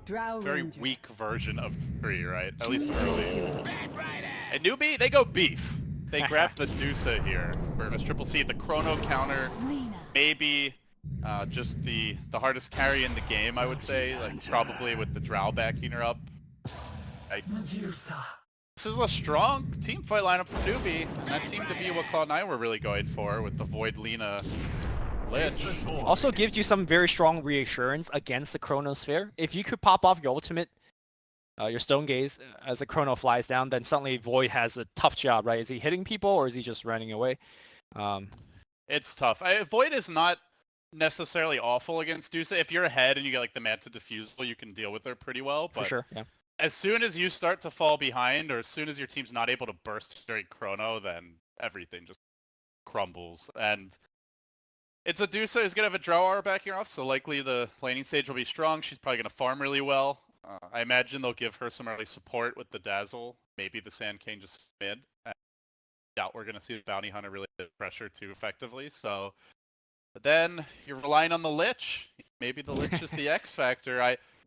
very weak version of 3, right? At least early. And Newbee, they go beef. They grab the Dusa here. Whereas Triple C, the Chrono counter, maybe just the hardest carry in the game, I would say. Like probably with the Drow backing her up. This is a strong team fight lineup for Newbee, and that seemed to be what Cloud9 were really going for with the Void Lina Lich. Also gives you some very strong reassurance against the Chronosphere. If you could pop off your ultimate, your Stone Gaze, as the Chrono flies down, then suddenly Void has a tough job, right? Is he hitting people or is he just running away? It's tough. Void is not necessarily awful against Dusa. If you're ahead and you get like the Manta Diffusal, you can deal with her pretty well. But for sure, yeah. As soon as you start to fall behind, or as soon as your team's not able to burst during Chrono, then everything just crumbles. And it's a Dusa who's going to have a Drow aura backing her off, so likely the laning stage will be strong. She's probably going to farm really well. I imagine they'll give her some early support with the Dazzle, maybe the Sand King just mid. I doubt we're going to see the Bounty Hunter really hit pressure too effectively. So, but then you're relying on the Lich. Maybe the Lich is the X factor.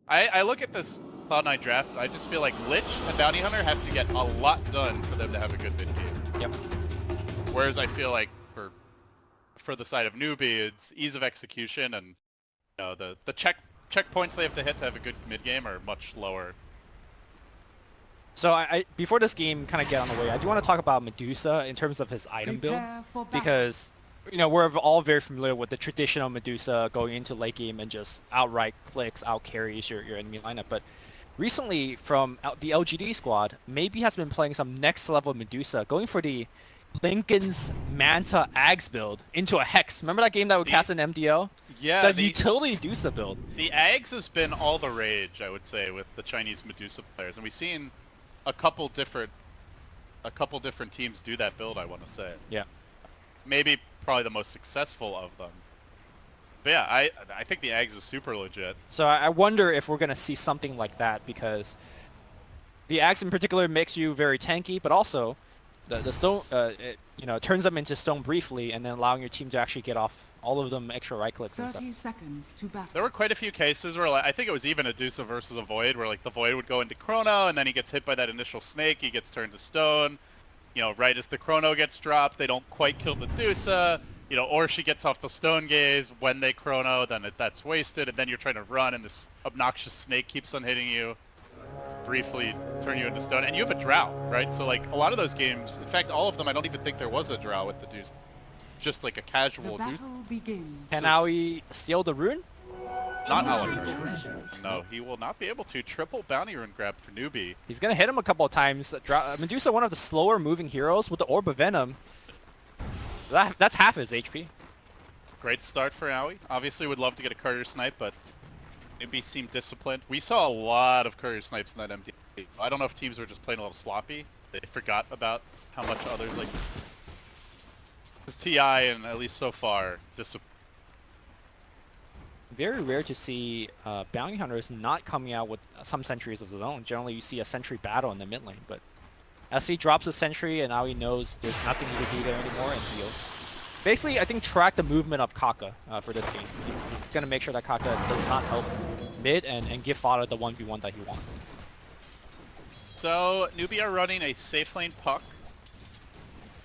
I look at this Cloud9 draft, I just feel like Lich and Bounty Hunter have to get a lot done for them to have a good mid game. Yep. Whereas I feel like for the side of Newbee, it's ease of execution, and you know, the checkpoints they have to hit to have a good mid game are much lower. So I before this game kind of get on the way, I do want to talk about Medusa in terms of his item build, because you know, we're all very familiar with the traditional Medusa going into late game and just outright clicks, out carries your enemy lineup. But recently, from the LGD squad, maybe has been playing some next level Medusa, going for the Lincoln's Manta Ags build into a Hex. Remember that game that would cast an MDL? Yeah, the utility Medusa build. The Ags has been all the rage, I would say, with the Chinese Medusa players, and we've seen a couple different teams do that build, I want to say. Yeah. Maybe probably the most successful of them. But yeah, I think the Ags is super legit. So I wonder if we're gonna see something like that, because the Ags in particular makes you very tanky, but also the stone, it, you know, turns them into stone briefly, and then allowing your team to actually get off all of them extra right clicks and stuff. 30 seconds to battle. There were quite a few cases where, like, I think it was even a Dusa versus a Void, where like the Void would go into Chrono, and then he gets hit by that initial snake, he gets turned to stone. You know, right as the Chrono gets dropped, they don't quite kill the Dusa, you know, or she gets off the Stone Gaze when they Chrono, then that's wasted, and then you're trying to run, and this obnoxious snake keeps on hitting you, briefly turn you into stone, and you have a Drow, right? So, like, a lot of those games, in fact, all of them, I don't even think there was a Drow with the Dusa. Just like a casual Dusa. Can Aoi steal the rune? Not Alex. No, he will not be able to. Triple bounty rune grab for Newbee. He's gonna hit him a couple of times. Medusa, one of the slower moving heroes with the Orb of Venom. That's half his HP. Great start for Aoi. Obviously would love to get a courier snipe, but Newbee seemed disciplined. We saw a lot of courier snipes in that MD. I don't know if teams were just playing a little sloppy. They forgot about how much others like TI, and at least so far, disciplined. Very rare to see bounty hunters not coming out with some sentries of his own. Generally, you see a sentry battle in the mid lane, but SC drops a sentry, and now he knows there's nothing he can do there anymore, and he'll basically, I think, track the movement of Kaka for this game. He's gonna make sure that Kaka does not help mid and give fodder the 1v1 that he wants. So Newbee are running a safe lane puck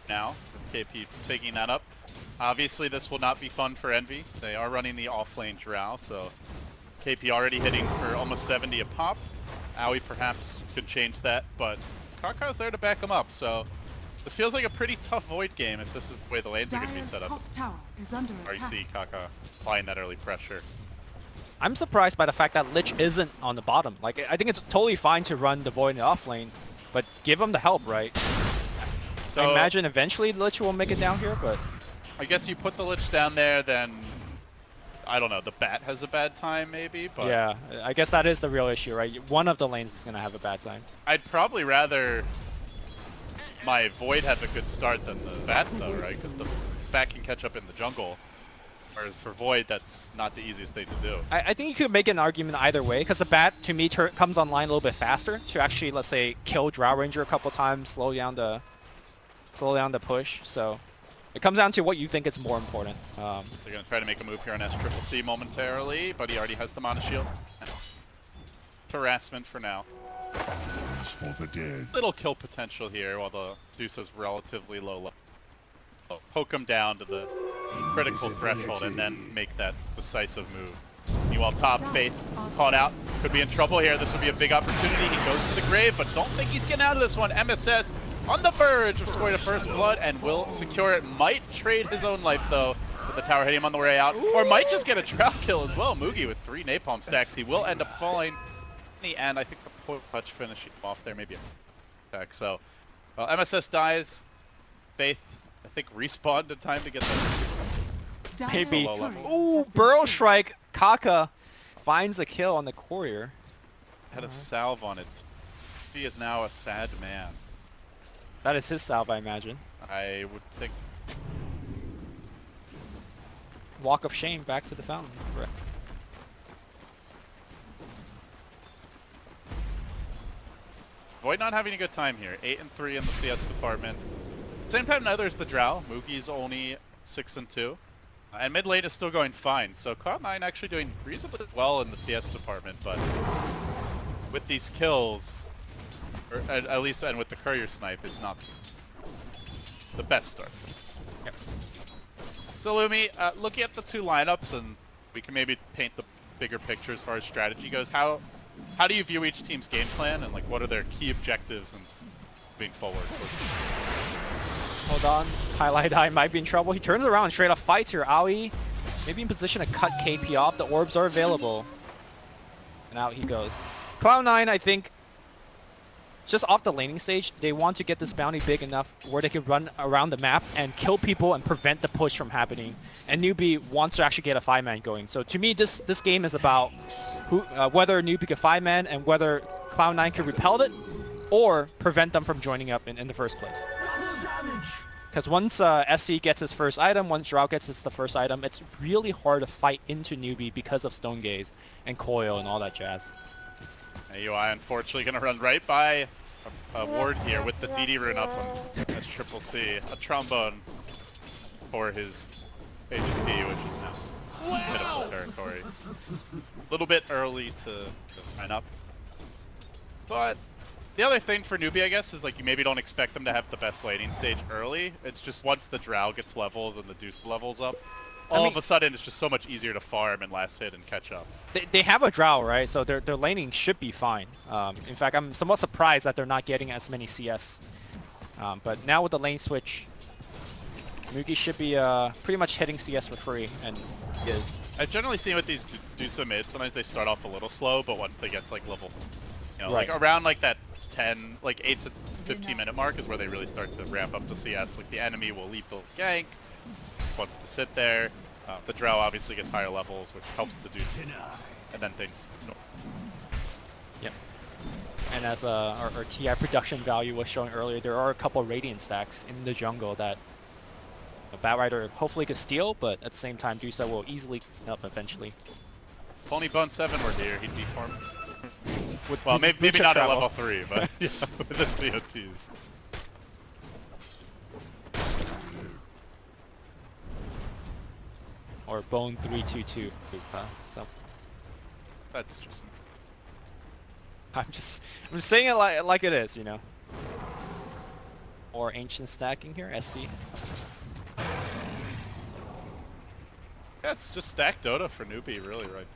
now. KP taking that up. Obviously, this will not be fun for Envy. They are running the off-lane Drow, so KP already hitting for almost 70 a pop. Aoi perhaps could change that, but Kaka's there to back him up, so this feels like a pretty tough Void game if this is the way the lanes are going to be set up. Or you see Kaka applying that early pressure. I'm surprised by the fact that Lich isn't on the bottom. Like, I think it's totally fine to run the Void in the off lane, but give him the help, right? So I imagine eventually Lich will make it down here, but I guess you put the Lich down there, then I don't know, the Bat has a bad time maybe, but yeah, I guess that is the real issue, right? One of the lanes is going to have a bad time. I'd probably rather my Void have a good start than the Bat though, right? Because the Bat can catch up in the jungle. Whereas for Void, that's not the easiest thing to do. I think you could make an argument either way, because the Bat, to me, comes online a little bit faster to actually, let's say, kill Drow Ranger a couple times, slow down the push. So it comes down to what you think is more important. They're going to try to make a move here on S-Triple-C momentarily, but he already has the Mana Shield. harassment for now. For the dead. Little kill potential here while the Deuce is relatively low level. Poke him down to the critical threshold and then make that decisive move. Meanwhile, top, Faith caught out. Could be in trouble here. This would be a big opportunity. He goes to the grave, but don't think he's getting out of this one. MSS on the verge of scoring a first blood and will secure it. Might trade his own life, though, with the tower hitting him on the way out. Or might just get a trap kill as well. Mugi with 3 napalm stacks. He will end up falling in the end. I think the point touch finishing him off there, maybe a attack. So, well, MSS dies. Faith, I think, respawned in time to get the Maybe. Ooh, Burrow Strike. Kaka finds a kill on the courier. Had a salve on it. He is now a sad man. That is his salve, I imagine. I would think. Walk of shame back to the fountain. Correct. Void not having a good time here. 8-3 in the CS department. Same time, neither is the Drow. Mugi's only 6-2. And mid lane is still going fine. So Cloud9 actually doing reasonably well in the CS department, but with these kills, or at least and with the courier snipe, it's not the best start. Yep. So Lumi, looking at the two lineups, and we can maybe paint the bigger picture as far as strategy goes. How do you view each team's game plan, and like what are their key objectives and moving forward? Hold on. Highlight Eye might be in trouble. He turns around and straight up fights here. Aoi maybe in position to cut KP off. The orbs are available. And out he goes. Cloud9, I think, just off the laning stage, they want to get this bounty big enough where they can run around the map and kill people and prevent the push from happening. And Newbee wants to actually get a 5-man going. So to me, this game is about whether Newbee can 5-man and whether Cloud9 can repel it or prevent them from joining up in the first place. Because once SC gets his first item, once Drow gets the first item, it's really hard to fight into Newbee because of Stone Gaze and Coil and all that jazz. AUI unfortunately going to run right by a ward here with the DD rune up on Triple C. A trombone for his HP, which is now pitiful territory. A little bit early to sign up. But the other thing for Newbee, I guess, is like you maybe don't expect them to have the best laning stage early. It's just once the Drow gets levels and the Deuce levels up, all of a sudden it's just so much easier to farm and last hit and catch up. They have a Drow, right? So their laning should be fine. In fact, I'm somewhat surprised that they're not getting as many CS. But now with the lane switch, Mugi should be pretty much hitting CS for free, and he is. I've generally seen with these Deuce mid, sometimes they start off a little slow, but once they get to like level, you know, like around like that 10, like 8 to 15 minute mark is where they really start to ramp up the CS. Like the enemy will lethal gank, wants to sit there. The Drow obviously gets higher levels, which helps the Deuce, and then things. Yep. And as our TI production value was showing earlier, there are a couple of Radiant stacks in the jungle that a Batrider hopefully could steal, but at the same time, Dusa will easily clean up eventually. If only Bone 7 were here, he'd be farmed. Well, maybe not at level 3, but yeah, with his BO2s. Or Bone 322. So That's just me. I'm just saying it like it is, you know. Or ancient stacking here, SC. Yeah, it's just stack Dota for Newbee, really, right?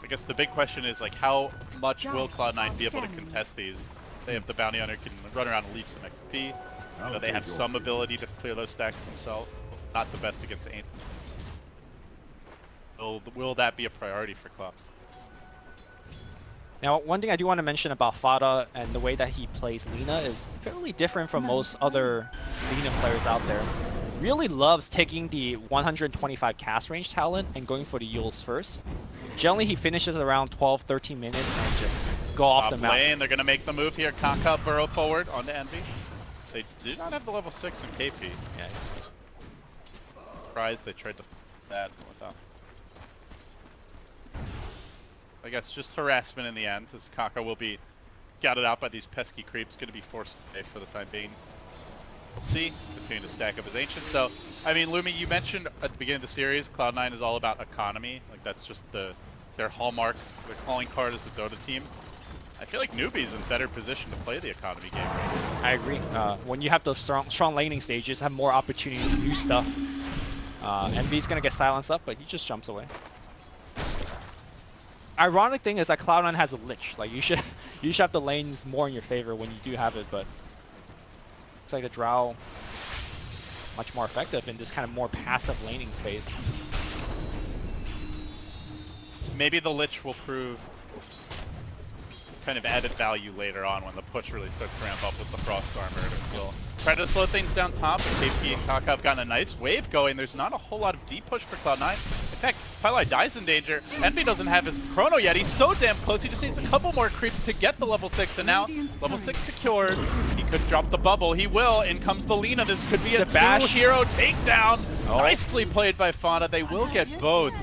I guess the big question is, like, how much will Cloud9 be able to contest these? They have the bounty hunter, can run around and leave some XP. You know, they have some ability to clear those stacks themselves. Not the best against Ancient. Will that be a priority for Cloud? Now, one thing I do want to mention about Fada and the way that he plays Lina is fairly different from most other Lina players out there. Really loves taking the 125 cast range talent and going for the Yules first. Generally, he finishes around 12-13 minutes and just go off the mountain. Lane, they're going to make the move here. Kaka burrow forward onto Envy. They do not have the level 6 in KP. Yeah. Surprised they tried to that without. I guess just harassment in the end, as Kaka will be scouted out by these pesky creeps, going to be forced away for the time being. We'll see, continue to stack up his Ancient. So, I mean, Lumi, you mentioned at the beginning of the series, Cloud9 is all about economy. Like, that's just the their hallmark, their calling card as a Dota team. I feel like Newbee's in better position to play the economy game. I agree. When you have those strong laning stages, have more opportunities to do stuff. Envy's gonna get silenced up, but he just jumps away. Ironic thing is that Cloud9 has a Lich. Like you should have the lanes more in your favor when you do have it, but looks like the Drow is much more effective in this kind of more passive laning phase. Maybe the Lich will prove kind of added value later on when the push really starts to ramp up with the Frost Armor. It will try to slow things down top. KP and Kaka have gotten a nice wave going. There's not a whole lot of deep push for Cloud9. In fact, Pylai in danger. Envy doesn't have his chrono yet. He's so damn close. He just needs a couple more creeps to get the level 6. And now, level 6 secured. He could drop the bubble. He will. In comes the Lina. This could be a two-hero takedown. Oh. Nicely played by Fauna. They will get both.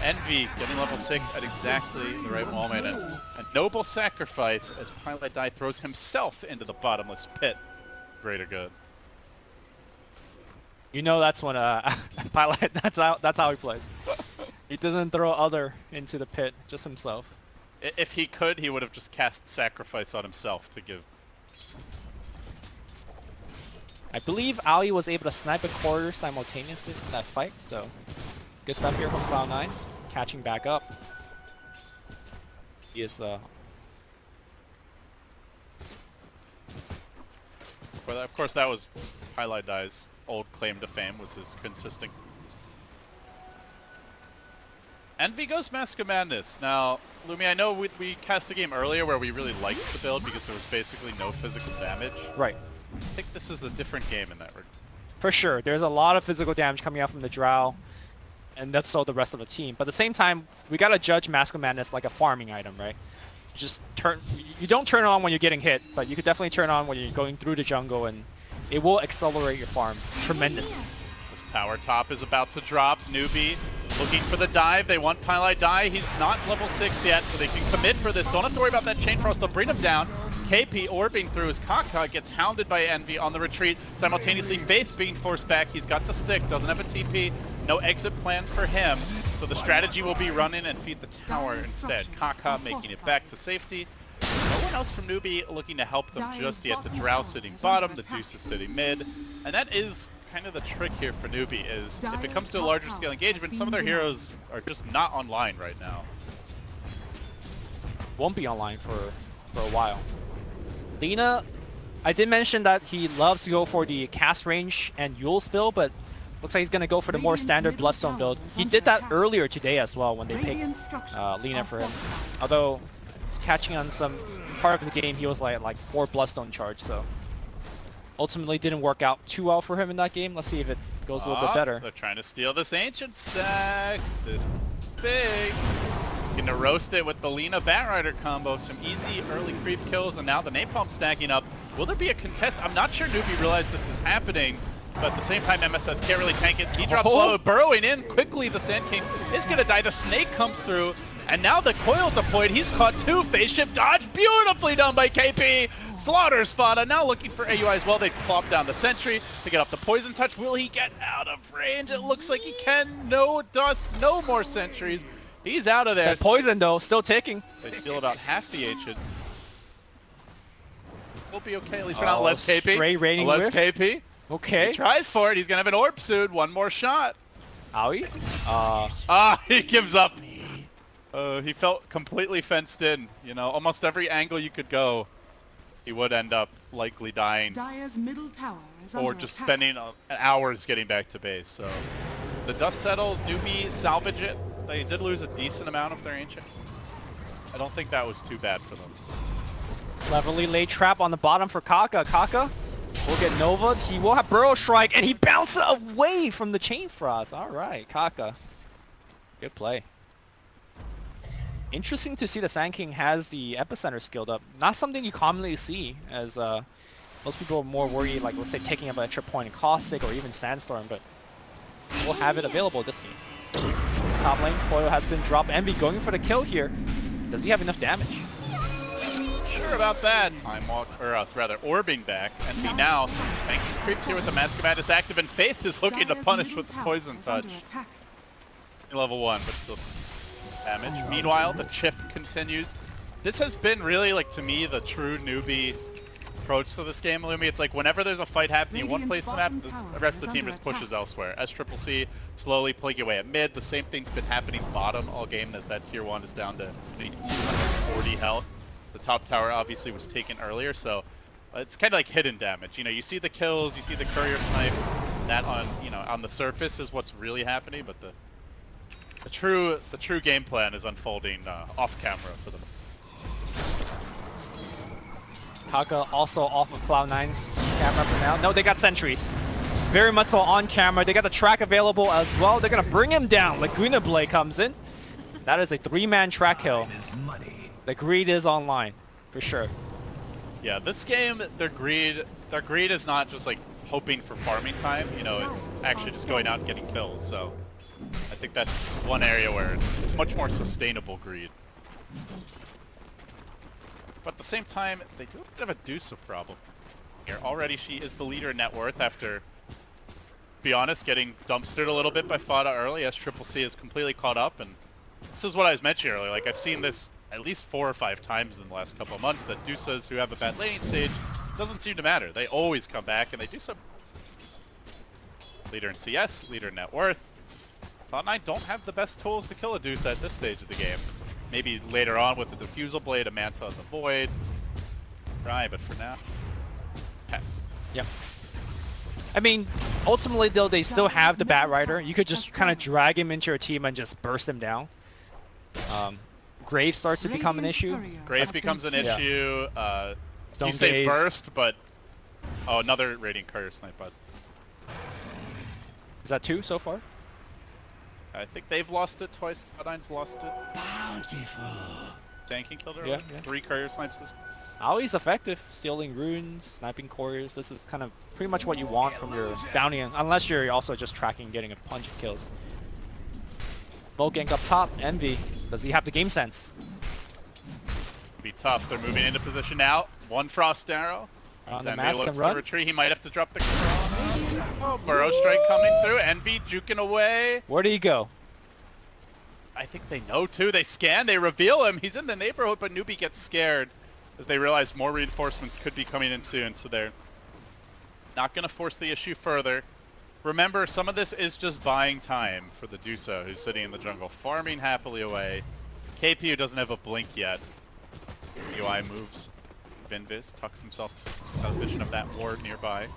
Envy getting level 6 at exactly the right moment. And a noble sacrifice as Pylai throws himself into the bottomless pit. Greater good. You know that's when Pylai, that's how he plays. He doesn't throw other into the pit, just himself. If he could, he would have just cast sacrifice on himself to give. I believe Ali was able to snipe a quarter simultaneously in that fight, so good stuff here from Cloud9, catching back up. He is Well, of course, that was Pylai's old claim to fame, was his consistent. Envy goes Mask of Madness. Now, Lumi, I know we cast a game earlier where we really liked the build because there was basically no physical damage. Right. I think this is a different game in that regard. For sure. There's a lot of physical damage coming out from the Drow, and that's so the rest of the team. But at the same time, we gotta judge Mask of Madness like a farming item, right? You don't turn it on when you're getting hit, but you could definitely turn on when you're going through the jungle, and it will accelerate your farm tremendously. This tower top is about to drop. Newbee looking for the dive. They want Pylai. He's not level 6 yet, so they can commit for this. Don't have to worry about that Chain Frost. They'll bring him down. KP orbing through his Kaka gets hounded by Envy on the retreat. Simultaneously, Faith being forced back. He's got the stick, doesn't have a TP. No exit plan for him. So the strategy will be run in and feed the tower instead. Kaka making it back to safety. No one else from Newbee looking to help them just yet. The Drow sitting bottom, the Deuce is sitting mid. And that is kind of the trick here for Newbee, is if it comes to a larger scale engagement, some of their heroes are just not online right now. Won't be online for a while. Lina, I did mention that he loves to go for the cast range and Yule spill, but looks like he's going to go for the more standard Bloodstone build. He did that earlier today as well when they picked Lina for him. Although, catching on some part of the game, he was like 4 Bloodstone charge, so ultimately didn't work out too well for him in that game. Let's see if it goes a little bit better. They're trying to steal this Ancient stack. This big. Gonna roast it with the Lina Batrider combo. Some easy early creep kills, and now the Napalm stacking up. Will there be a contest? I'm not sure Newbee realized this is happening, but at the same time, MSS can't really tank it. He drops low, burrowing in quickly. The Sand King is gonna die. The Snake comes through, and now the coil deployed. He's caught 2. Phase shift dodge, beautifully done by KP. Slaughters Fada, now looking for AUI as well. They plop down the Sentry to get up the Poison Touch. Will he get out of range? It looks like he can. No dust, no more sentries. He's out of there. That poison though, still ticking. They steal about half the Ancients. We'll be okay, at least we're not less KP. Stray raining less KP. Okay. He tries for it. He's gonna have an orb soon. One more shot. Owie? He gives up. He felt completely fenced in. You know, almost every angle you could go, he would end up likely dying. Dire's middle tower is or just spending hours getting back to base. So the dust settles. Newbee salvage it. They did lose a decent amount of their Ancient. I don't think that was too bad for them. Cleverly laid trap on the bottom for Kaka. Kaka will get Nova. He will have Burrow Strike, and he bounces away from the Chain Frost. All right, Kaka. Good play. Interesting to see the Sand King has the Epicenter skilled up. Not something you commonly see, as most people are more worried, like, let's say, taking up an extra point in Caustic or even Sandstorm, but we'll have it available this game. Top lane, Coil has been dropped. Envy going for the kill here. Does he have enough damage? Sure about that. Time Walk, or rather, orbing back. Envy now tanking creeps here with the Mask of Madness active, and Faith is looking to punish with the Poison Touch. Level 1, but still. damage. Meanwhile, the chip continues. This has been really, like, to me, the true newbie approach to this game, Lumi. It's like whenever there's a fight happening in one place on the map, the rest of the team just pushes elsewhere. SCCC slowly plugging away at mid. The same thing's been happening bottom all game as that tier 1 is down to 240 health. The top tower obviously was taken earlier, so it's kind of like hidden damage. You know, you see the kills, you see the courier snipes. That on, you know, on the surface is what's really happening, but the true game plan is unfolding off camera for them. Kaka also off of Cloud9's camera for now. No, they got sentries. Very much so on camera. They got the track available as well. They're going to bring him down. Laguna Blade comes in. That is a 3-man track kill. The greed is online, for sure. Yeah, this game, their greed is not just like hoping for farming time. You know, it's actually just going out and getting kills. So I think that's one area where it's much more sustainable greed. But at the same time, they do have a Dusa problem here. Already she is the leader in net worth after, to be honest, getting dumpstered a little bit by Fada early. SCCC is completely caught up, and this is what I was mentioning earlier. Like, I've seen this at least 4 or 5 times in the last couple of months, that Dusas who have a bad laning stage doesn't seem to matter. They always come back, and they do some leader in CS, leader in net worth. Cloud9 don't have the best tools to kill a Dusa at this stage of the game. Maybe later on with the Diffusal Blade, a Manta in the Void. Right, but for now, Pest. Yep. I mean, ultimately though, they still have the Bat Rider. You could just kind of drag him into your team and just burst him down. Grave starts to become an issue. Grave becomes an issue. You say Gaze. burst, but... Oh, another Radiant Courier snipe, bud. Is that 2 so far? I think they've lost it twice. Cloud9's lost it. Bountiful. Tanking killed her. Yeah, 3 courier snipes this. Always effective. Stealing runes, sniping couriers. This is kind of pretty much what you want from your bounty, unless you're also just tracking, getting a bunch of kills. Volt gank up top. Envy. Does he have the game sense? Be tough. They're moving into position now. 1 Frost Arrow. On the Envy mask looks and to run. retreat. He might have to drop the Chrono. Oh, Burrow Strike coming through. Envy juking away. Where did he go? I think they know too. They scan. They reveal him. He's in the neighborhood, but Newbee gets scared as they realize more reinforcements could be coming in soon. So they're not going to force the issue further. Remember, some of this is just buying time for the Dusa, who's sitting in the jungle, farming happily away. KP, who doesn't have a blink yet. UI moves. Vinvis tucks himself out of vision of that ward nearby.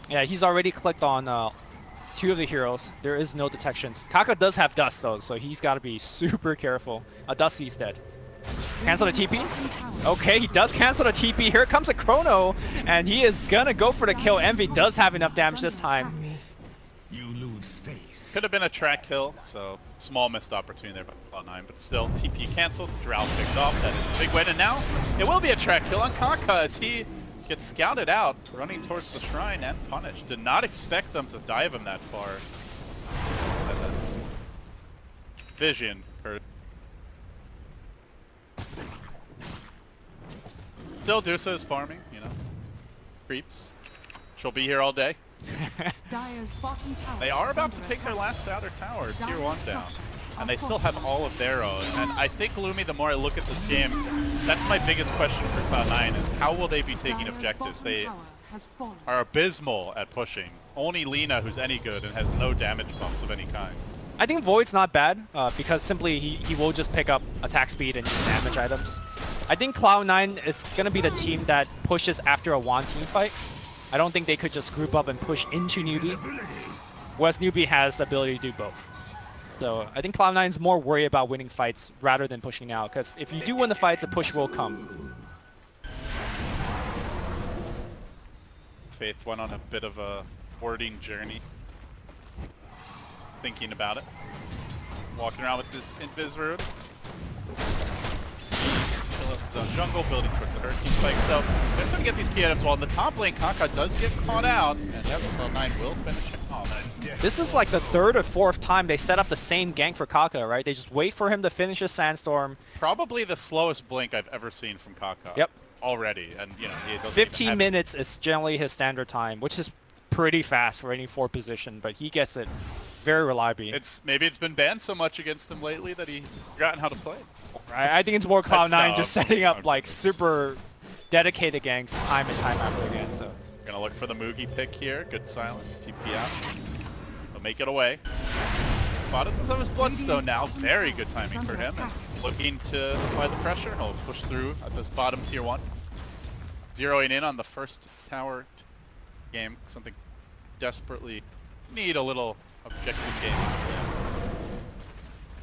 Yeah, he's already clicked on 2 of the heroes. There is no detections. Kaka does have Dust though, so he's got to be super careful. Dusty's dead. Cancel the TP? Okay, he does cancel the TP. Here comes a Chrono, and he is gonna go for the kill. Envy does have enough damage this time. You lose face. Could have been a track kill, so small missed opportunity there by Cloud9, but still TP canceled. Drow picked off. That is a big win, and now it will be a track kill on Kaka as he gets scouted out, running towards the shrine and punished. Did not expect them to dive him that far. Vision. Still Dusa is farming, you know. Creeps. She'll be here all day. They are about to take their last outer tower, tier 1 down. And they still have all of their own. And I think, Lumi, the more I look at this game, that's my biggest question for Cloud9 is how will they be taking objectives? They are abysmal at pushing. Only Lina, who's any good and has no damage bumps of any kind. I think Void's not bad because simply he will just pick up attack speed and damage items. I think Cloud9 is going to be the team that pushes after a 1 team fight. I don't think they could just group up and push into Newbee, whereas Newbee has the ability to do both. So I think Cloud9's more worried about winning fights rather than pushing out, because if you do win the fights, a push will come. Faith went on a bit of a hoarding journey, thinking about it. Walking around with this Invis Rune. Chill up his own jungle, building towards the Hurricane Spike. So they're starting to get these key items. While in the top lane, Kaka does get caught out, and Cloud9 will finish it off. This is like the 3rd or 4th time they set up the same gank for Kaka, right? They just wait for him to finish his Sandstorm. Probably the slowest blink I've ever seen from Kaka. Yep. Already, and you know, he doesn't 15 even have minutes is generally his standard time, which is pretty fast for any 4 position, but he gets it very reliably. Maybe it's been banned so much against him lately that he's forgotten how to play. I think it's more Cloud9 just dumb. setting up like super dedicated ganks time and time after again. So Gonna look for the Moogie pick here. Good silence. TP out. They'll make it away. Fada does have his Bloodstone now. Very good timing for him. And looking to apply the pressure. He'll push through at this bottom tier 1. Zeroing in on the first tower game. Something desperately need a little objective game.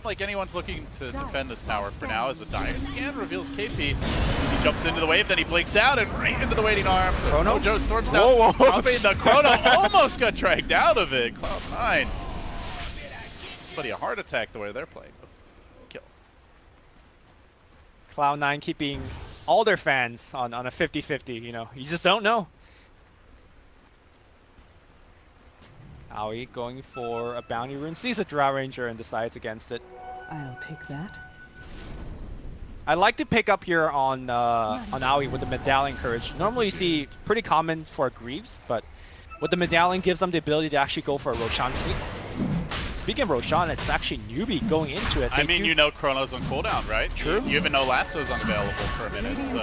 Like anyone's looking to defend this tower for now as a dire scan reveals KP. He jumps into the wave, then he blinks out and right into the waiting arms. Chrono? Joe Storm's now dropping the Chrono. Almost got dragged out of it. Cloud9. Somebody a heart attack the way they're playing. Kill. Cloud9 keeping all their fans on a 50-50, you know. You just don't know. Aoi going for a bounty rune, sees a Drow Ranger and decides against it. I'll take that. I like to pick up here on Aoi with the Medallion Courage. Normally you see pretty common for Greaves, but with the Medallion gives them the ability to actually go for a Roshan sneak. Speaking of Roshan, it's actually Newbie going into it. I mean, you know Chrono's on cooldown, right? True. You even know Lasso's unavailable for a minute, so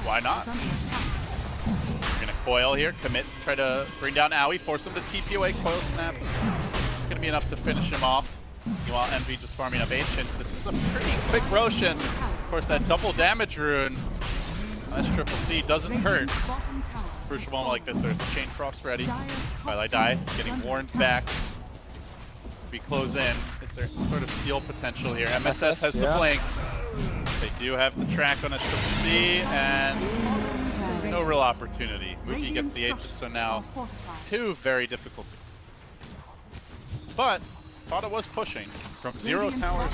why not? Gonna coil here, commit, try to bring down Aoi, force him to TP away, coil snap. It's gonna be enough to finish him off. Meanwhile, Envy just farming up Ancients. This is a pretty quick Roshan. Of course, that double damage rune, that's Triple C, doesn't hurt. Crucial moment like this, there's a Chain Frost ready. Twilight Die, getting warned back. We close in. Is there sort of steal potential here? MSS has the blink. They do have the track on a Triple C, and no real opportunity. Moogie gets the Aegis, so now 2 very difficult. But Fada was pushing from 0 towers.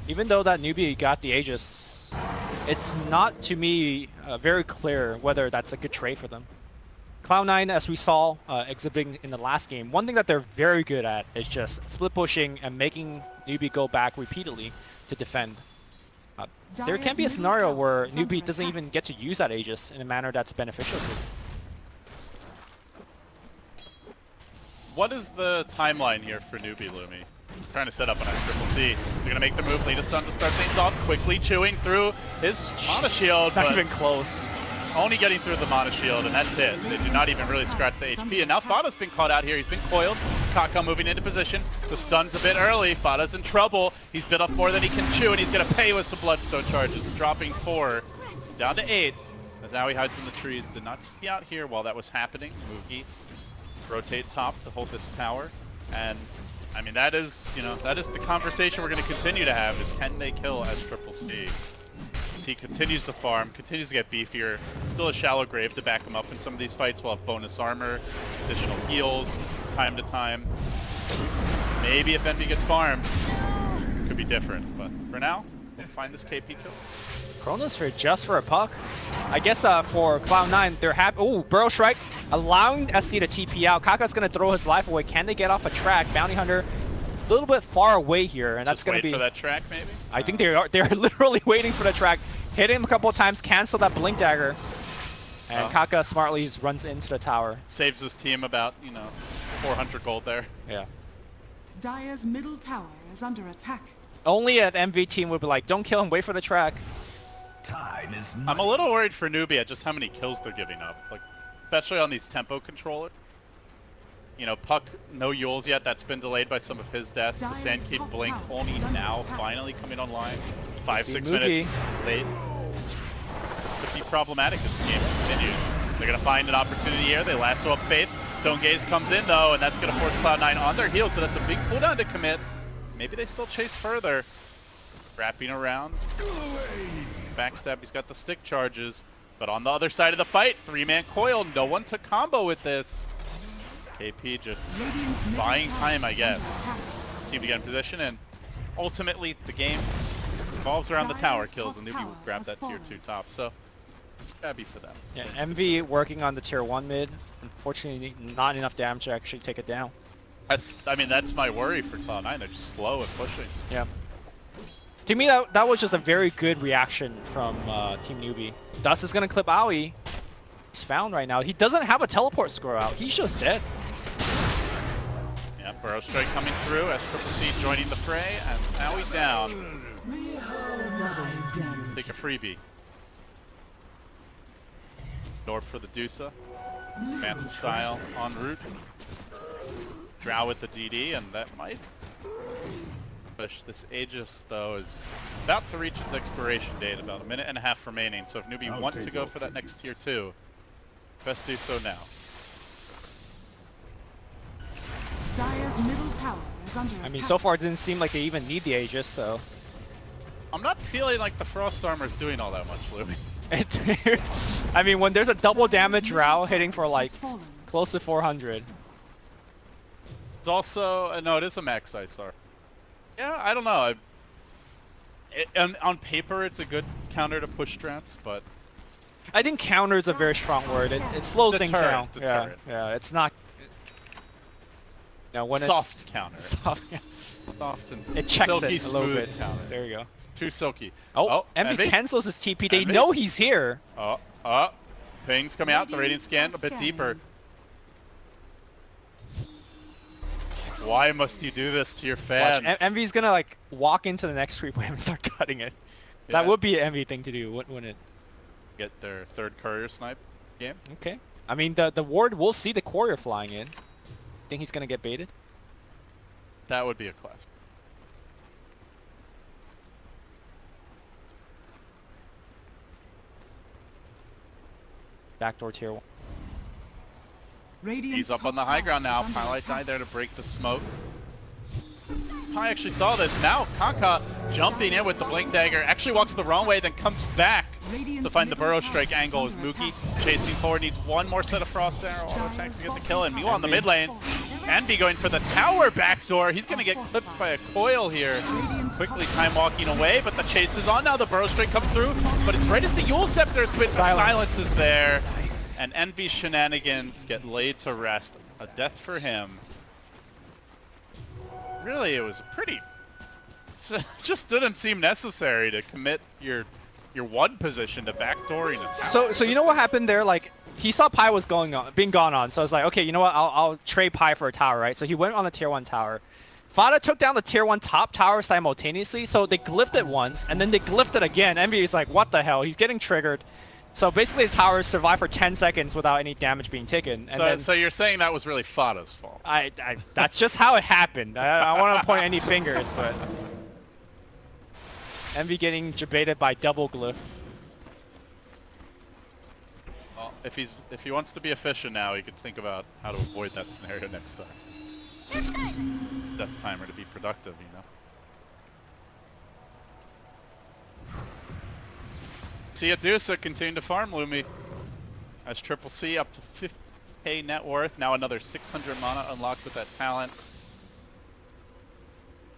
Even though that Newbie got the Aegis, it's not to me very clear whether that's a good trade for them. Cloud9, as we saw exhibiting in the last game, one thing that they're very good at is just split pushing and making Newbie go back repeatedly to defend. There can be a scenario where Newbie doesn't even get to use that Aegis in a manner that's beneficial to him. What is the timeline here for Newbie, Lumi? Trying to set up on a Triple C. They're going to make the move, lead a stun to start things off, quickly chewing through his Mana Shield. It's not even close. Only getting through the Mana Shield, and that's it. They do not even really scratch the HP. And now Fada's been caught out here. He's been coiled. Kaka moving into position. The stun's a bit early. Fada's in trouble. He's bit off more than he can chew, and he's going to pay with some Bloodstone charges. Dropping 4 down to 8. As Aoi hides in the trees. Did not see out here while that was happening. Moogie rotate top to hold this tower. And, I mean, that is, you know, that is the conversation we're going to continue to have, is can they kill as Triple C? He continues to farm, continues to get beefier. Still a shallow grave to back him up in some of these fights. We'll have bonus armor, additional heals, time to time. Maybe if Envy gets farmed, could be different. But for now, we'll find this KP kill. Chronos for just for a puck. I guess for Cloud9, they're happy. Oh, Burrow Strike, allowing SC to TP out. Kaka's going to throw his life away. Can they get off a track? Bounty Hunter a little bit far away here, and that's going to be... for that track, maybe? I think they're literally waiting for the track. Hit him a couple of times, cancel that Blink Dagger. And Kaka smartly just runs into the tower. Saves his team about, you know, 400 gold there. Yeah. Dire's middle tower is under attack. Only an MV team would be like, don't kill him, wait for the track. Time is I'm a little worried for Newbie at just how many kills they're giving up. Like, especially on these tempo controllers. You know, Puck, no Yules yet. That's been delayed by some of his deaths. The Sandkeep Blink only now finally coming online. 5-6 minutes late. Could be problematic as the game continues. They're going to find an opportunity here. They lasso up Faith. Stone Gaze comes in, though, and that's going to force Cloud9 on their heels, but that's a big cooldown to commit. Maybe they still chase further. Wrapping around. Backstab, he's got the stick charges. But on the other side of the fight, 3-man coil. No one to combo with this. KP just buying time, I guess. Team to get in position, and ultimately the game revolves around the tower kills, and Newbie will grab that tier 2 top. So, gotta be for them. Yeah, MV working on the tier 1 mid. Unfortunately, not enough damage to actually take it down. I mean, that's my worry for Cloud9. They're just slow at pushing. Yeah. To me, that was just a very good reaction from Team Newbie. Dust is going to clip Aoi. he's found right now. He doesn't have a teleport score out. He's just dead. Yeah, Burrow Strike coming through as Triple C joining the fray, and now he's down. Take a freebie. Orb for the Dusa. Manta style en route. Drow with the DD, and that might push. This Aegis, though, is about to reach its expiration date, about a minute and a half remaining. So if Newbee want to go for that next tier 2, best do so now. Dire's middle tower is under attack. I mean, so far it didn't seem like they even need the Aegis, so... I'm not feeling like the Frost Armor is doing all that much, Louis. I mean, when there's a double damage Rao hitting for like close to 400. It's also... no, it is a max ISR. Yeah, I don't know. On paper, it's a good counter to push strats, but... I think counter is a very strong word. It slows things down. Deterrent. Yeah, it's not... No, when soft counter. Soft, yeah. Soft and it checks silky it a little bit. Counter. There you go. Too silky. Oh, Envy cancels his TP. They know he's here. Pings coming out. The Radiant scan a bit deeper. Why must you do this to your fans? Watch, Envy's gonna like walk into the next creep wave and start cutting it. Yeah. That would be an Envy thing to do, wouldn't it? Get their third courier snipe game. Okay. I mean, the ward will see the courier flying in. Think he's gonna get baited? That would be a classic. Backdoor tier 1. He's up on the high ground now. Cloud9 there to break the smoke. I actually saw this now. Kanka jumping in with the Blink Dagger. Actually walks the wrong way, then comes back to find the Burrow Strike angle. As Mookie chasing forward, needs one more set of Frost Arrow auto attacks to get the kill. And meanwhile in the mid lane, Envy going for the tower backdoor. He's going to get clipped by a coil here. Quickly time walking away, but the chase is on now. The Burrow Strike comes through, but it's right as the Yule Scepter is quit. Silence is there. And Envy shenanigans get laid to rest. A death for him. Really, it was pretty... just didn't seem necessary to commit your one position to backdooring a tower. So you know what happened there? Like, he saw Pi was being gone on, so I was like, okay, you know what? I'll trade Pi for a tower, right? So he went on the tier 1 tower. Fada took down the tier 1 top tower simultaneously, so they glyphed it once, and then they glyphed it again. Envy is like, what the hell? He's getting triggered. So basically the towers survived for 10 seconds without any damage being taken. And so you're saying that was really Fada's fault? That's just how it happened. I don't want to point any fingers, but... Envy getting jebaited by double glyph. Well, if he wants to be efficient now, he could think about how to avoid that scenario next time. Death timer to be productive, you know. See Adusa continue to farm Lumi. As Triple C up to 50k net worth. Now another 600 mana unlocked with that talent.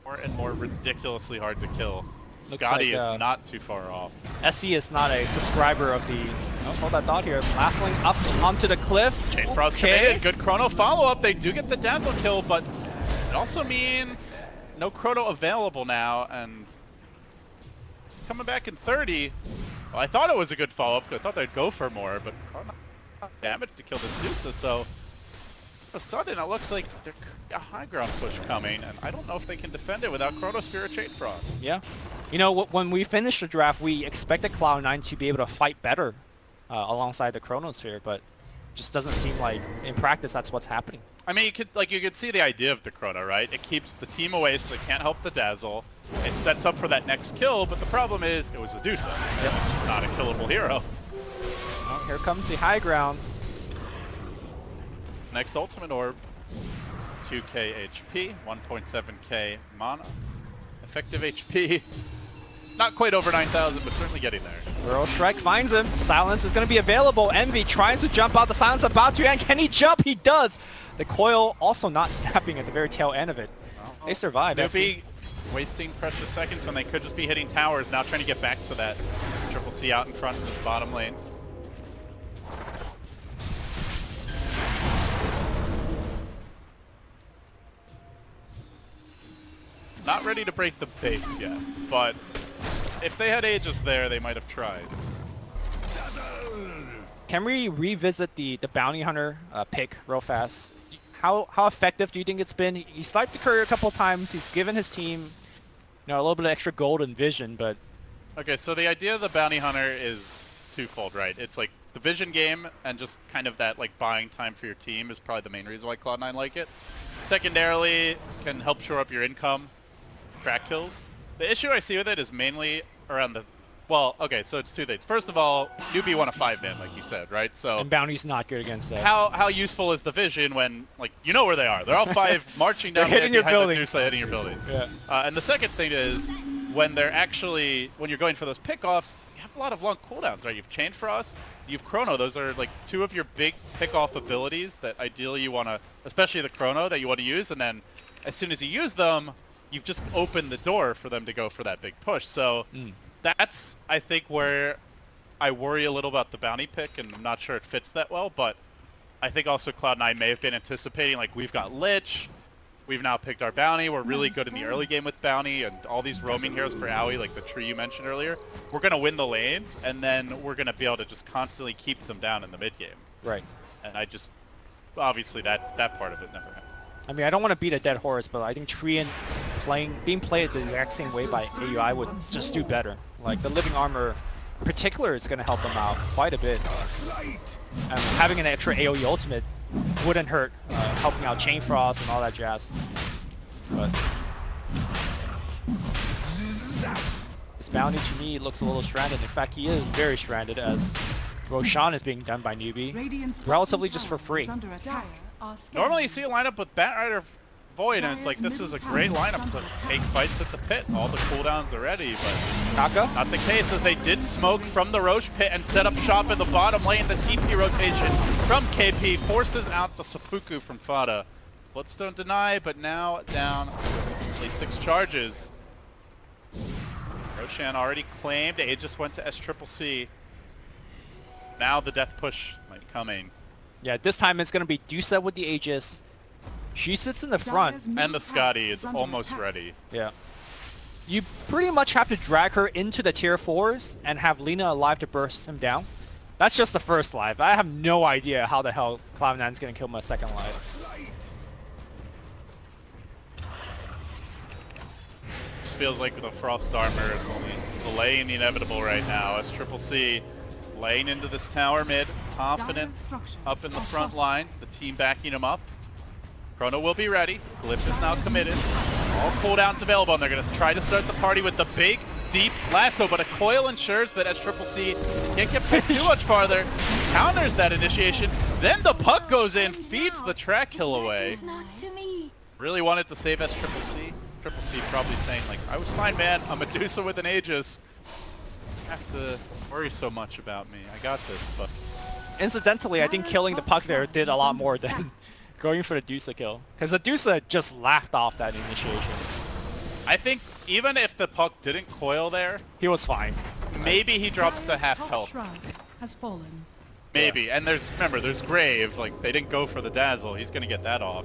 More and more ridiculously hard to kill. Scotty is not too far off. SE is not a subscriber of the... Oh, hold that thought here. Lastling up onto the cliff. Chain Frost committed. Good Chrono follow-up. They do get the Dazzle kill, but it also means no Chrono available now. And coming back in 30... Well, I thought it was a good follow-up. I thought they'd go for more, but damage to kill this Dusa, so all of a sudden it looks like there's a high ground push coming, and I don't know if they can defend it without Chronosphere or Chain Frost. Yeah. You know, when we finished the draft, we expected Cloud9 to be able to fight better alongside the Chronosphere, but just doesn't seem like in practice that's what's happening. I mean, you could see the idea of the Chrono, right? It keeps the team away so they can't help the Dazzle. It sets up for that next kill, but the problem is it was a Dusa. It's not a killable hero. Well, here comes the high ground. Next ultimate orb. 2k HP, 1.7k mana. Effective HP, not quite over 9,000, but certainly getting there. Burrow Strike finds him. Silence is going to be available. Envy tries to jump out. The Silence about to end. Can he jump? He does. The coil also not snapping at the very tail end of it. They survive. Newbee wasting precious seconds when they could just be hitting towers, now trying to get back to that Triple C out in front of the bottom lane. Not ready to break the base yet, but if they had Aegis there, they might have tried. can we revisit the bounty hunter pick real fast? How effective do you think it's been? He sniped the courier a couple of times. He's given his team, a little bit of extra gold and vision, but... Okay, so the idea of the bounty hunter is twofold, right? It's like the vision game and just kind of that like buying time for your team is probably the main reason why Cloud9 like it. Secondarily, can help shore up your income, track kills. The issue I see with it is mainly around the... Well, okay, so it's two things. First of all, Newbee won a 5-man, like you said, right? So and bounty's not good against that. How useful is the vision when, like, you know where they are? They're all 5 marching down hitting your buildings. Medusa, hitting your buildings. Yeah. And the second thing is, when you're going for those pickoffs, you have a lot of long cooldowns, right? You've Chain Frost, you've Chrono. Those are like 2 of your big pick-off abilities that ideally you want to, especially the Chrono, that you want to use. And then as soon as you use them, you've just opened the door for them to go for that big push. So that's, I think, where I worry a little about the bounty pick, and I'm not sure it fits that well. But I think also Cloud9 may have been anticipating, like, we've got Lich, we've now picked our bounty, we're really good in the early game with bounty, and all these roaming heroes for AoE, like the tree you mentioned earlier, we're going to win the lanes, and then we're going to be able to just constantly keep them down in the mid game. Right. And I just, obviously that part of it never happened. I mean, I don't want to beat a dead horse, but I think Treant being played the exact same way by AUI would just do better. Like, the Living Armor in particular is going to help them out quite a bit. And having an extra AoE ultimate wouldn't hurt, helping out Chain Frost and all that jazz. But this bounty to me looks a little stranded. In fact, he is very stranded, as Roshan is being done by Newbee, relatively just for free. Normally you see a lineup with Batrider Void, and it's like, this is a great lineup to take fights at the pit. All the cooldowns are ready, but Kaka? not the case, as they did smoke from the Roche pit and set up shop at the bottom lane. The TP rotation from KP forces out the seppuku from Fada. Bloodstone deny, but now down only 6 charges. Roshan already claimed. Aegis went to SCCC. Now the death push might be coming. Yeah, this time it's going to be Dusa with the Aegis. She sits in the front. And the Scotty is almost ready. Yeah. You pretty much have to drag her into the tier 4s and have Lina alive to burst him down. That's just the first life. I have no idea how the hell Cloud9's going to kill my second life. Just feels like the Frost Armor is only delaying the inevitable right now. SCCC laying into this tower mid, confident up in the front line. The team backing him up. Chrono will be ready. Glyph is now committed. All cooldowns available, and they're going to try to start the party with the big, deep lasso, but a coil ensures that SCCC can't get picked too much farther. Counters that initiation. Then the puck goes in, feeds the track kill away. Really wanted to save SCCC. CCC probably saying, like, I was fine, man. I'm Medusa with an Aegis. You have to worry so much about me. I got this, but... Incidentally, I think killing the puck there did a lot more than going for the Dusa kill. Because the Dusa just laughed off that initiation. I think even if the puck didn't coil there, he was fine. Maybe he drops to half health. Has fallen. Maybe. And remember, there's Grave. Like, they didn't go for the Dazzle. He's going to get that off.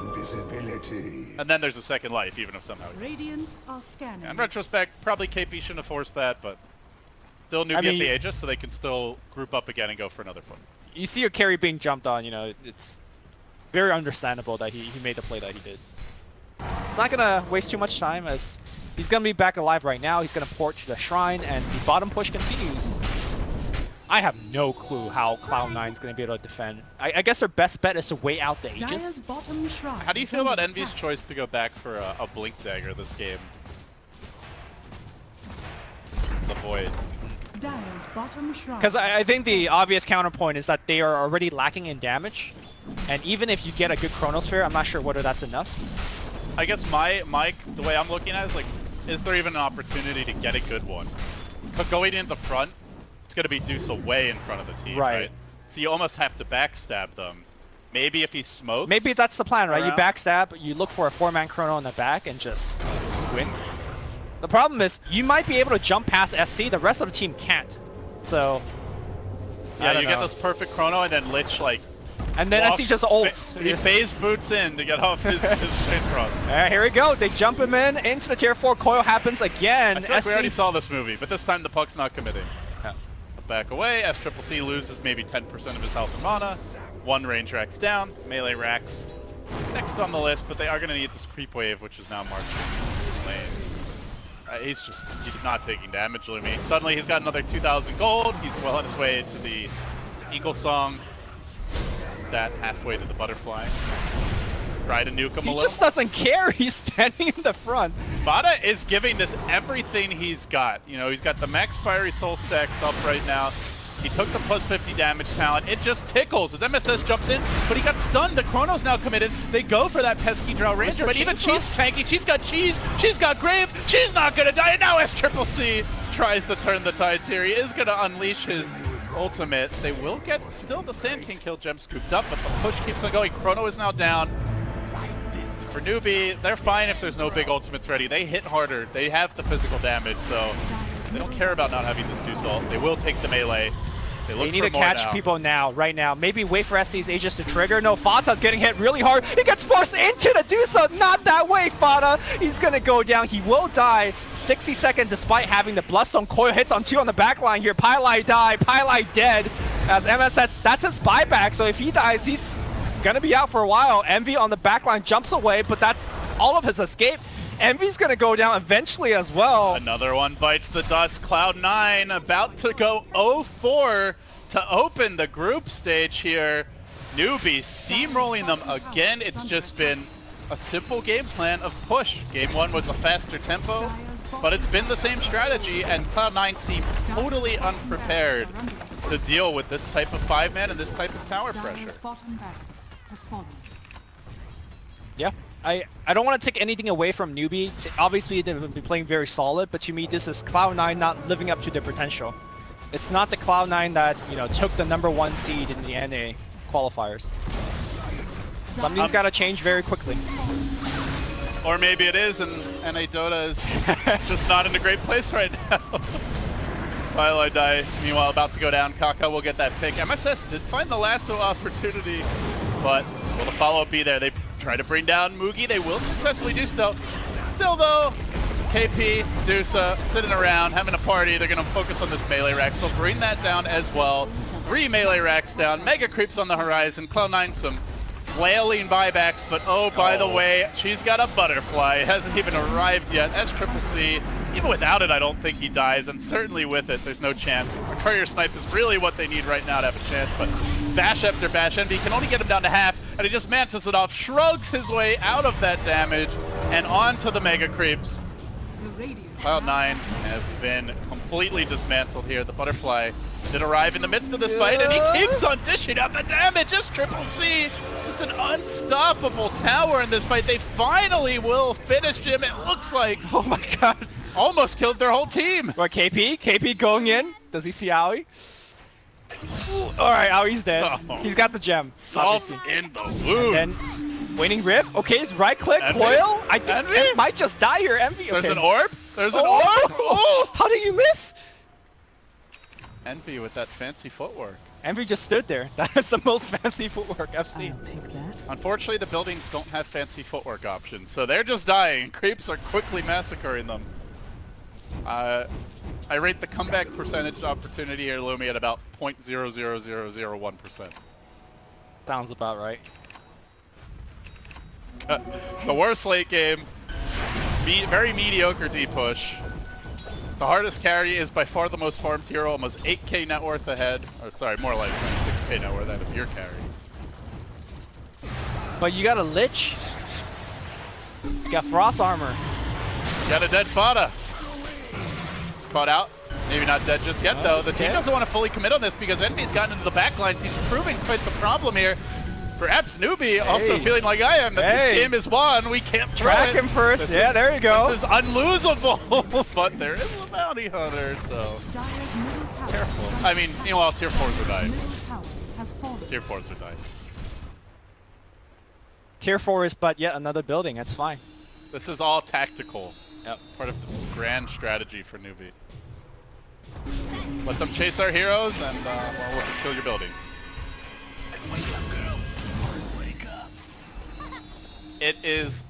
Invisibility. And then there's a second life, even if somehow... Radiant are scanning. In retrospect, probably KP shouldn't have forced that, but still Newbee at the Aegis, so they can still group up again and go for another push. You see your carry being jumped on, it's very understandable that he made the play that he did. It's not going to waste too much time, as he's going to be back alive right now. He's going to port to the Shrine, and the bottom push continues. I have no clue how Cloud9 is going to be able to defend. I guess their best bet is to wait out the Aegis. How do you feel about Envy's choice to go back for a Blink Dagger this game? The Void. Because I think the obvious counterpoint is that they are already lacking in damage. And even if you get a good Chronosphere, I'm not sure whether that's enough. I guess the way I'm looking at it is, like, is there even an opportunity to get a good one? But going in the front, it's going to be Dusa way in front of the team, right? So you almost have to backstab them. Maybe if he smokes... Maybe that's the plan, right? You backstab, you look for a 4-man Chrono in the back, and just win. The problem is, you might be able to jump past SC, the rest of the team can't. So... Yeah, you get this perfect Chrono, and then Lich, like... And then SC just ults. He phase boots in to get off his Chain Frost. Here we go. They jump him into the tier 4. Coil happens again. I feel like we already saw this movie, but this time the puck's not committing. Yeah. back away. SCCC loses maybe 10% of his health and mana. 1 range racks down. Melee racks next on the list, but they are going to need this creep wave, which is now marching lane. He's not taking damage, Lumi. Suddenly he's got another 2,000 gold. He's well on his way to the Eagle Song. That halfway to the butterfly. Try to nuke him a little. He just doesn't care. He's standing in the front. Mata is giving this everything he's got. You know, he's got the max fiery soul stacks up right now. He took the plus 50 damage talent. It just tickles as MSS jumps in, but he got stunned. The Chrono's now committed. They go for that pesky Drow Ranger, but even she's tanky. She's got cheese. She's got grave. She's not going to die. And now SCCC tries to turn the tides here. He is going to unleash his ultimate. They will get still the Sand King kill gem scooped up, but the push keeps on going. Chrono is now down. For Newbee, they're fine if there's no big ultimates ready. They hit harder. They have the physical damage, so they don't care about not having this 2-salt. They will take the melee. They need to catch people now, right now. Maybe wait for SC's Aegis to trigger. No, Fata's getting hit really hard. He gets forced into the Dusa. Not that way, Fata. He's going to go down. He will die. 60 seconds despite having the Bloodstone. Coil hits on 2 on the back line here. Pylai die. Pylai dead. As MSS, that's his buyback. So if he dies, he's going to be out for a while. Envy on the back line jumps away, but that's all of his escape. Envy's going to go down eventually as well. Another one bites the dust. Cloud9 about to go 0-4 to open the group stage here. Newbee steamrolling them again. It's just been a simple game plan of push. Game 1 was a faster tempo, but it's been the same strategy, and Cloud9 seemed totally unprepared to deal with this type of 5-man and this type of tower pressure. Yeah. I don't want to take anything away from Newbee. Obviously, they've been playing very solid, but to me, this is Cloud9 not living up to their potential. It's not the Cloud9 that, you know, took the #1 seed in the NA qualifiers. Something's got to change very quickly. Or maybe it is, and NA Dota is just not in a great place right now. Pylai die, meanwhile, about to go down. Kaka will get that pick. MSS did find the lasso opportunity, but will the follow-up be there? They try to bring down Mugi. They will successfully do so. Still, though, KP, Dusa, sitting around, having a party. They're going to focus on this melee racks. They'll bring that down as well. 3 melee racks down. Mega creeps on the horizon. Cloud9 some flailing buybacks, but oh, by the way, she's got a butterfly. It hasn't even arrived yet. SCCC, even without it, I don't think he dies, and certainly with it, there's no chance. A courier snipe is really what they need right now to have a chance, but bash after bash, Envy can only get him down to half, and he just mantis it off, shrugs his way out of that damage, and on to the mega creeps. Cloud9 have been completely dismantled here. The butterfly did arrive in the midst of this fight, and he keeps on dishing out the damage. SCCC, just an unstoppable tower in this fight. They finally will finish him, it looks like. Oh my god. Almost killed their whole team. What, KP? KP going in? Does he see Aoi? Alright, Aoi's dead. Oh. He's got the gem. Salt in the wound. And then, Waning Rift. Okay, it's right click, Envy? coil. Envy? It might just die here, Envy. There's Okay. an orb. There's an orb. Oh! How did you miss? Envy with that fancy footwork. Envy just stood there. That is the most fancy footwork I've seen. Unfortunately, the buildings don't have fancy footwork options, so they're just dying. Creeps are quickly massacring them. I rate the comeback percentage opportunity here, Lumi, at about 0.00001%. Sounds about right. The worst late game, very mediocre D-push. The hardest carry is by far the most farmed hero, almost 8k net worth ahead. Or sorry, more like 6k net worth ahead of your carry. But you got a Lich. You got Frost Armor. Got a dead Fada. It's caught out. Maybe not dead just yet, though. The team doesn't want to fully commit on this because Envy's gotten into the backlines. He's proving quite the problem here. Perhaps Newbee also feeling like I am, that this game is won. We can't track him first. Yeah, there you go. This is unlosable. But there is a bounty hunter, so careful. I mean, meanwhile, tier 4s are dying. Tier 4s are dying. Tier 4 is but yet another building. That's fine. This is all tactical. Yep. Part of the grand strategy for Newbee. Let them chase our heroes, and well, we'll just kill your buildings. It is,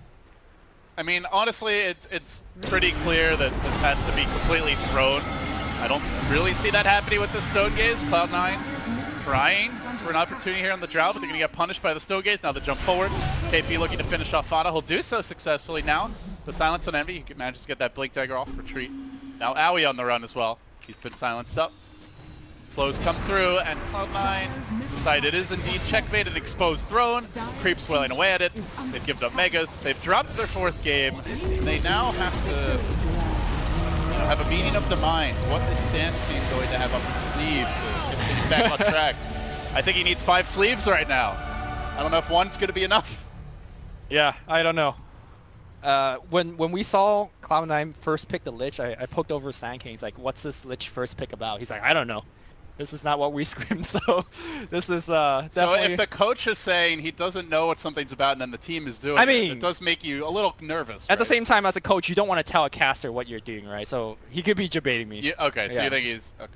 I mean, honestly, it's pretty clear that this has to be completely thrown I don't really see that happening with the Stone Gaze. Cloud9 trying for an opportunity here on the Drow, but they're going to get punished by the Stone Gaze. Now the jump forward. KP looking to finish off Fana. He'll do so successfully now. The silence on Envy. He manages to get that Blink Dagger off. Retreat. Now Owie on the run as well. He's been silenced up. Slows come through, and Cloud9 decide it is indeed checkmate, an exposed throne. Creeps wailing away at it. They've given up Megas. They've dropped their 4th game. And they now have to have a meeting of the minds. What is Stan's team going to have up his sleeve to get things back on track? I think he needs 5 sleeves right now. I don't know if one's going to be enough. Yeah, I don't know. When we saw Cloud9 first pick the Lich, I poked over Sand King. He's like, what's this Lich first pick about? He's like, I don't know. This is not what we screamed, so this is definitely... So if the coach is saying he doesn't know what something's about and then the team is doing it does make you a little nervous, At the same time, as a coach, you don't want to tell a caster what you're doing, right? So he could be debating me. Okay, so you think he's... Okay.